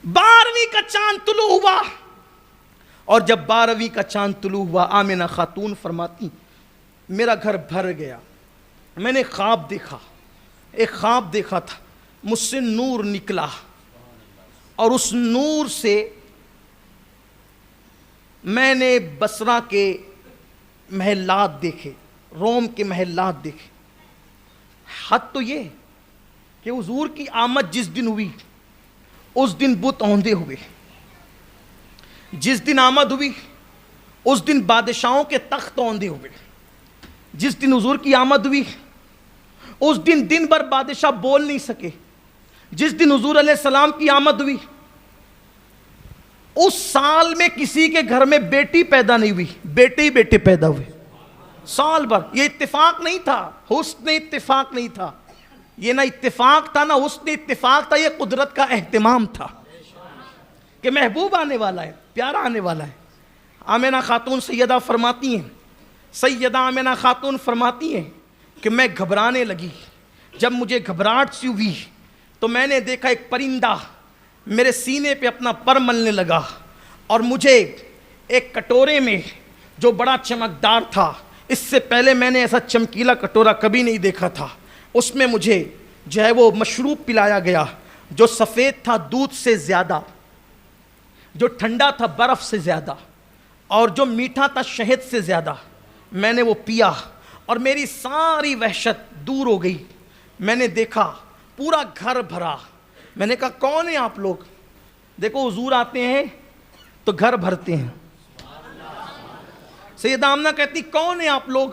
12ویں کا چاند طلوع ہوا، اور جب 12ویں کا چاند طلوع ہوا آمنہ خاتون فرماتی میرا گھر بھر گیا، میں نے خواب دیکھا، ایک خواب دیکھا تھا، مجھ سے نور نکلا اور اس نور سے میں نے بصرہ کے محلات دیکھے، روم کے محلات دیکھے۔ حد تو یہ کہ حضور کی آمد جس دن ہوئی اس دن بت اوندے ہوئے، جس دن آمد ہوئی اس دن بادشاہوں کے تخت اوندے ہوئے، جس دن حضور کی آمد ہوئی اس دن دن بھر بادشاہ بول نہیں سکے، جس دن حضور علیہ السلام کی آمد ہوئی اس سال میں کسی کے گھر میں بیٹی پیدا نہیں ہوئی، بیٹے ہی بیٹے پیدا ہوئے سال بھر۔ یہ اتفاق نہیں تھا، حسن اتفاق نہیں تھا، یہ نہ اتفاق تھا نہ حسن اتفاق تھا، یہ قدرت کا اہتمام تھا کہ محبوب آنے والا ہے، پیارا آنے والا ہے۔ آمنہ خاتون سیدہ فرماتی ہیں، سیدہ آمنہ خاتون فرماتی ہیں کہ میں گھبرانے لگی، جب مجھے گھبراہٹ سی ہوئی تو میں نے دیکھا ایک پرندہ میرے سینے پہ اپنا پر ملنے لگا، اور مجھے ایک کٹورے میں جو بڑا چمکدار تھا، اس سے پہلے میں نے ایسا چمکیلا کٹورا کبھی نہیں دیکھا تھا، اس میں مجھے جو ہے وہ مشروب پلایا گیا جو سفید تھا دودھ سے زیادہ، جو ٹھنڈا تھا برف سے زیادہ، اور جو میٹھا تھا شہد سے زیادہ۔ میں نے وہ پیا اور میری ساری وحشت دور ہو گئی۔ میں نے دیکھا پورا گھر بھرا، میں نے کہا کون ہیں آپ لوگ؟ دیکھو حضور آتے ہیں تو گھر بھرتے ہیں۔ سیدہ آمنہ کہتی کون ہیں آپ لوگ؟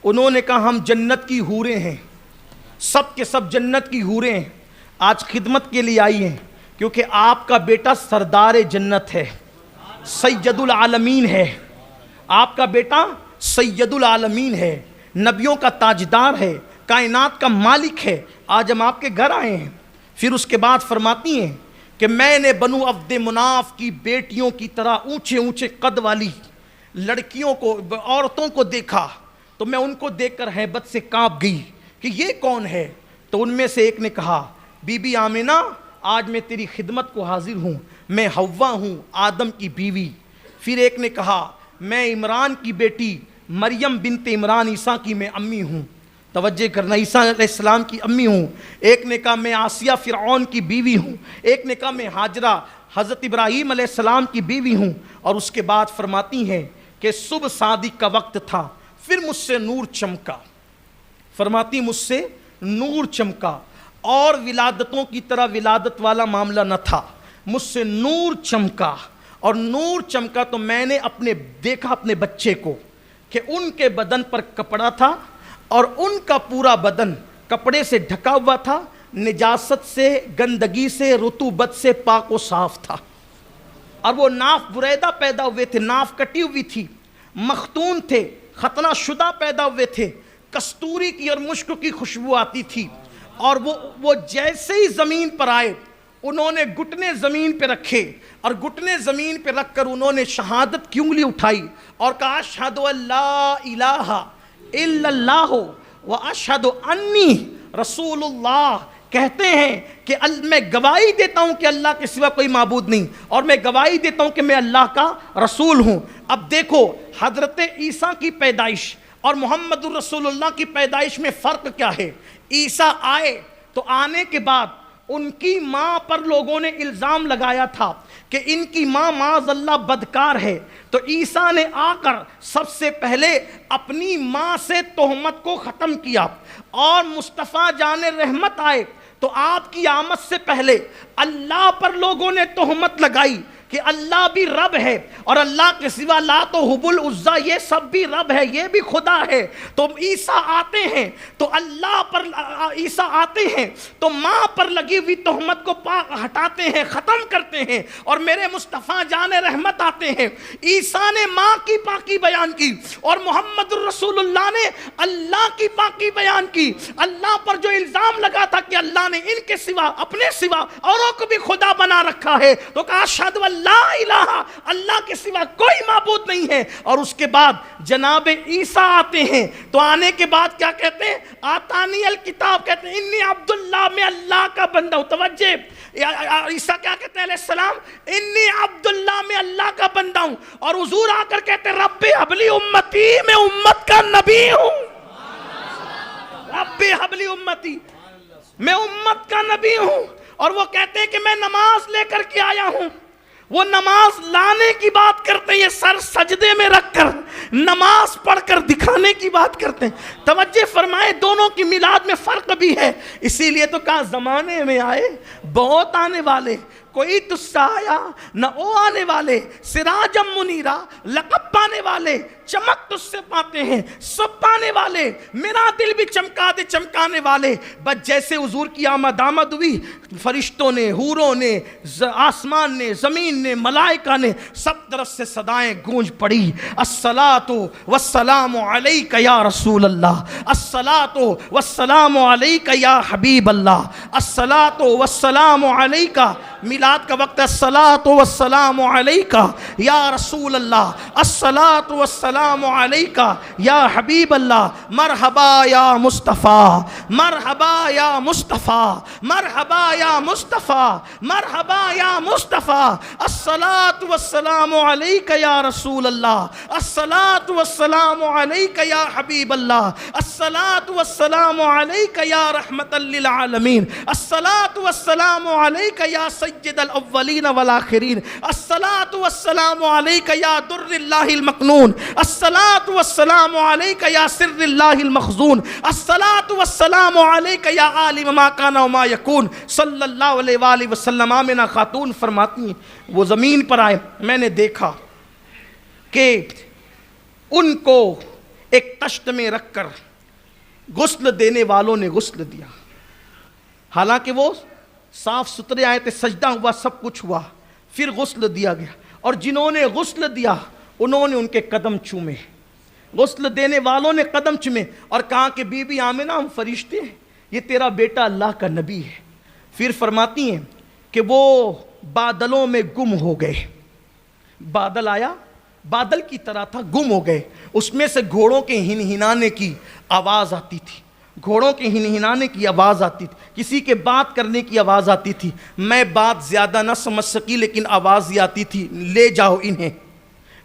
انہوں نے کہا ہم جنت کی حوریں ہیں، سب کے سب جنت کی حوریں ہیں، آج خدمت کے لیے آئی ہیں کیونکہ آپ کا بیٹا سردار جنت ہے، سید العالمین ہے، آپ کا بیٹا سید العالمین ہے، نبیوں کا تاجدار ہے، کائنات کا مالک ہے، آج ہم آپ کے گھر آئے ہیں۔ پھر اس کے بعد فرماتی ہیں کہ میں نے بنو عبد مناف کی بیٹیوں کی طرح اونچے اونچے قد والی لڑکیوں کو، عورتوں کو دیکھا تو میں ان کو دیکھ کر ہیبت سے کانپ گئی کہ یہ کون ہے؟ تو ان میں سے ایک نے کہا بی بی آمنہ آج میں تیری خدمت کو حاضر ہوں، میں حوا ہوں آدم کی بیوی۔ پھر ایک نے کہا میں عمران کی بیٹی مریم بنت عمران عیسیٰ کی میں امی ہوں، توجہ کرنا، عیسیٰ علیہ السلام کی امی ہوں۔ ایک نے کہا میں آسیہ فرعون کی بیوی ہوں، ایک نے کہا میں ہاجرہ حضرت ابراہیم علیہ السلام کی بیوی ہوں۔ اور اس کے بعد فرماتی ہیں کہ صبح صادق کا وقت تھا، پھر مجھ سے نور چمکا، فرماتی مجھ سے نور چمکا، اور ولادتوں کی طرح ولادت والا معاملہ نہ تھا، مجھ سے نور چمکا، اور نور چمکا تو میں نے دیکھا اپنے بچے کو کہ ان کے بدن پر کپڑا تھا اور ان کا پورا بدن کپڑے سے ڈھکا ہوا تھا، نجاست سے، گندگی سے، رطوبت سے پاک و صاف تھا، اور وہ ناف بریدہ پیدا ہوئے تھے، ناف کٹی ہوئی تھی، مختون تھے، ختنہ شدہ پیدا ہوئے تھے، کستوری کی اور مشک کی خوشبو آتی تھی، اور وہ جیسے ہی زمین پر آئے انہوں نے گھٹنے زمین پہ رکھے، اور گھٹنے زمین پہ رکھ کر انہوں نے شہادت کی انگلی اٹھائی اور کہا اشہد ان لا الہ الا اللہ و اشہد انی رسول اللہ، کہتے ہیں کہ میں گواہی دیتا ہوں کہ اللہ کے سوا کوئی معبود نہیں، اور میں گواہی دیتا ہوں کہ میں اللہ کا رسول ہوں۔ اب دیکھو حضرت عیسیٰ کی پیدائش اور محمد الرسول اللہ کی پیدائش میں فرق کیا ہے؟ عیسیٰ آئے تو آنے کے بعد ان کی ماں پر لوگوں نے الزام لگایا تھا کہ ان کی ماں معاذ اللہ بدکار ہے، تو عیسیٰ نے آ کر سب سے پہلے اپنی ماں سے تہمت کو ختم کیا، اور مصطفیٰ جان رحمت آئے تو آپ کی آمد سے پہلے اللہ پر لوگوں نے تہمت لگائی کہ اللہ بھی رب ہے، اور اللہ کے سوا لات و حبل عزا یہ سب بھی رب ہے، یہ بھی خدا ہے۔ تو عیسیٰ آتے ہیں تو عیسیٰ آتے ہیں تو ماں پر لگی ہوئی تہمت کو ہٹاتے ہیں، ختم کرتے ہیں، اور میرے مصطفیٰ جان رحمت آتے ہیں، عیسیٰ نے ماں کی پاکی بیان کی اور محمد الرسول اللہ نے اللہ کی پاکی بیان کی۔ اللہ پر جو الزام لگا تھا کہ اللہ نے ان کے سوا، اپنے سوا اوروں کو بھی خدا بنا رکھا ہے، تو کہا اشہد ان لا الہ، اللہ کے سوا کوئی معبود نہیں ہے۔ اور اس کے بعد جناب عیسیٰ آتے ہیں تو آنے کے بعد کیا کہتے ہیں؟ آتانی الکتاب کہتے ہیں انی عبداللہ، میں اللہ کا بندہ ہوں. توجہ، عیسیٰ کیا کہتے ہیں علیہ السلام؟ انی عبداللہ، میں اللہ کا بندہ ہوں. اور حضور آ کر کہتے ہیں رب حبلی امتی، میں امت کا نبی ہوں. رب حبلی امتی، میں امت کا نبی ہوں. اور وہ کہتے ہیں کہ میں نماز لے کر کے آیا ہوں. وہ نماز لانے کی بات کرتے ہیں، یہ سر سجدے میں رکھ کر نماز پڑھ کر دکھانے کی بات کرتے ہیں. توجہ فرمائے، دونوں کی میلاد میں فرق بھی ہے. اسی لیے تو کہا زمانے میں آئے بہت آنے والے، کوئی تجھ سے آیا نہ او آنے والے، سراجم منیرا لقب پانے والے، چمک تجھ سے پاتے ہیں سب پانے والے، میرا دل بھی چمکا دے چمکانے والے. بس جیسے حضور کی آمد ہوئی، فرشتوں نے، حوروں نے، آسمان نے، زمین نے، ملائکہ نے، سب طرف سے صدائیں گونج پڑی. الصلاۃ والسلام علیک یا رسول اللہ، الصلاۃ والسلام علیک یا حبیب اللہ، الصلاۃ والسلام علیک. میلاد کا وقت ہے. الصلاۃ والسلام علیک یا رسول اللہ، الصلاۃ والسلام علیک یا حبیب اللہ. مرحبا یا مصطفیٰ، مرحبا یا مصطفیٰ، مرحبا یا مصطفیٰ، مرحبا یا مصطفیٰ. الصلاۃ والسلام علیک یا رسول اللہ، الصلاۃ والسلام علیک یا حبیب اللہ، الصلاۃ والسلام علیک یا رحمت للعالمین، الصلاۃ والسلام علیک یا سید الاولین والآخرین، الصلاۃ والسلام علیک یا در اللہ المکنون، الصلاۃ والسلام علیک یا سر اللہ المخزون، الصلاۃ والسلام علیک یا عالم ما کان وما یکون. صلی اللہ علیہ وآلہ وسلم. آمنہ خاتون فرماتی ہیں وہ زمین پر آئے، میں نے دیکھا کہ ان کو ایک تشت میں رکھ کر غسل دینے والوں نے غسل دیا. حالانکہ وہ صاف ستھرے آئے تھے، سجدہ ہوا، سب کچھ ہوا، پھر غسل دیا گیا. اور جنہوں نے غسل دیا انہوں نے ان کے قدم چومے، غسل دینے والوں نے قدم چومے اور کہا کہ بی بی آمنہ ہم فرشتے ہیں، یہ تیرا بیٹا اللہ کا نبی ہے. پھر فرماتی ہیں کہ وہ بادلوں میں گم ہو گئے. بادل آیا، بادل کی طرح تھا، گم ہو گئے. اس میں سے گھوڑوں کے ہنہنانے کی آواز آتی تھی، گھوڑوں کے ہنہنانے کی آواز آتی تھی، کسی کے بات کرنے کی آواز آتی تھی. میں بات زیادہ نہ سمجھ سکی لیکن آواز یہ آتی تھی، لے جاؤ انہیں،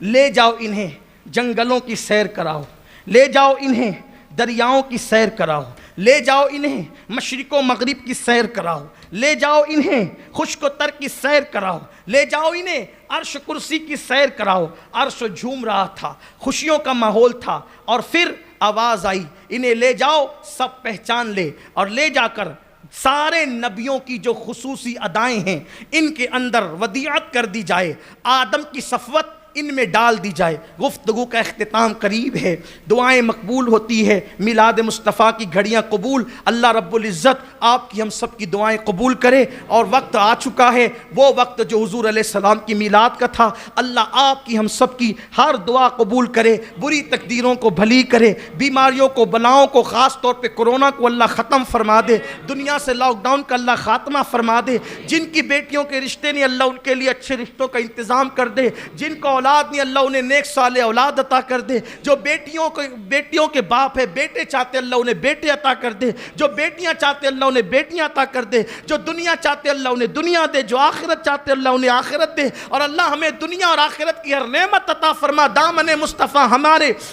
لے جاؤ انہیں جنگلوں کی سیر کراؤ، لے جاؤ انہیں دریاؤں کی سیر کراؤ، لے جاؤ انہیں مشرق و مغرب کی سیر کراؤ، لے جاؤ انہیں خشک و تر کی سیر کراؤ، لے جاؤ انہیں عرش کرسی کی سیر کراؤ. عرش جھوم رہا تھا، خوشیوں کا ماحول تھا. اور پھر آواز آئی، انہیں لے جاؤ، سب پہچان لے اور لے جا کر سارے نبیوں کی جو خصوصی ادائیں ہیں ان کے اندر ودیعت کر دی جائے، آدم کی صفوت ان میں ڈال دی جائے. گفتگو کا اختتام قریب ہے، دعائیں مقبول ہوتی ہے، میلاد مصطفیٰ کی گھڑیاں قبول. اللہ رب العزت آپ کی ہم سب کی دعائیں قبول کرے. اور وقت آ چکا ہے، وہ وقت جو حضور علیہ السلام کی میلاد کا تھا. اللہ آپ کی ہم سب کی ہر دعا قبول کرے، بری تقدیروں کو بھلی کرے، بیماریوں کو، بلاؤں کو، خاص طور پہ کورونا کو اللہ ختم فرما دے، دنیا سے لاک ڈاؤن کا اللہ خاتمہ فرما دے. جن کی بیٹیوں کے رشتے نہیں اللہ ان کے لیے اچھے رشتوں کا انتظام کر دے، جن کو اولاد نہیں اللہ انہیں نیک صالح اولاد عطا کر دے. جو بیٹیوں کے باپ ہے، بیٹے چاہتے اللہ انہیں بیٹے عطا کر دے، جو بیٹیاں چاہتے اللہ انہیں بیٹیاں عطا کر دے، جو دنیا چاہتے اللہ انہیں دنیا دے، جو آخرت چاہتے اللہ انہیں آخرت دے. اور اللہ ہمیں دنیا اور آخرت کی ہر نعمت عطا فرما. دامن مصطفیٰ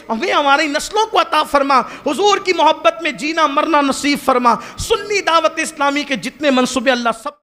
ہمیں ہماری نسلوں کو عطا فرما. حضور کی محبت میں جینا مرنا نصیب فرما. سنی دعوت اسلامی کے جتنے منصوبے اللہ سب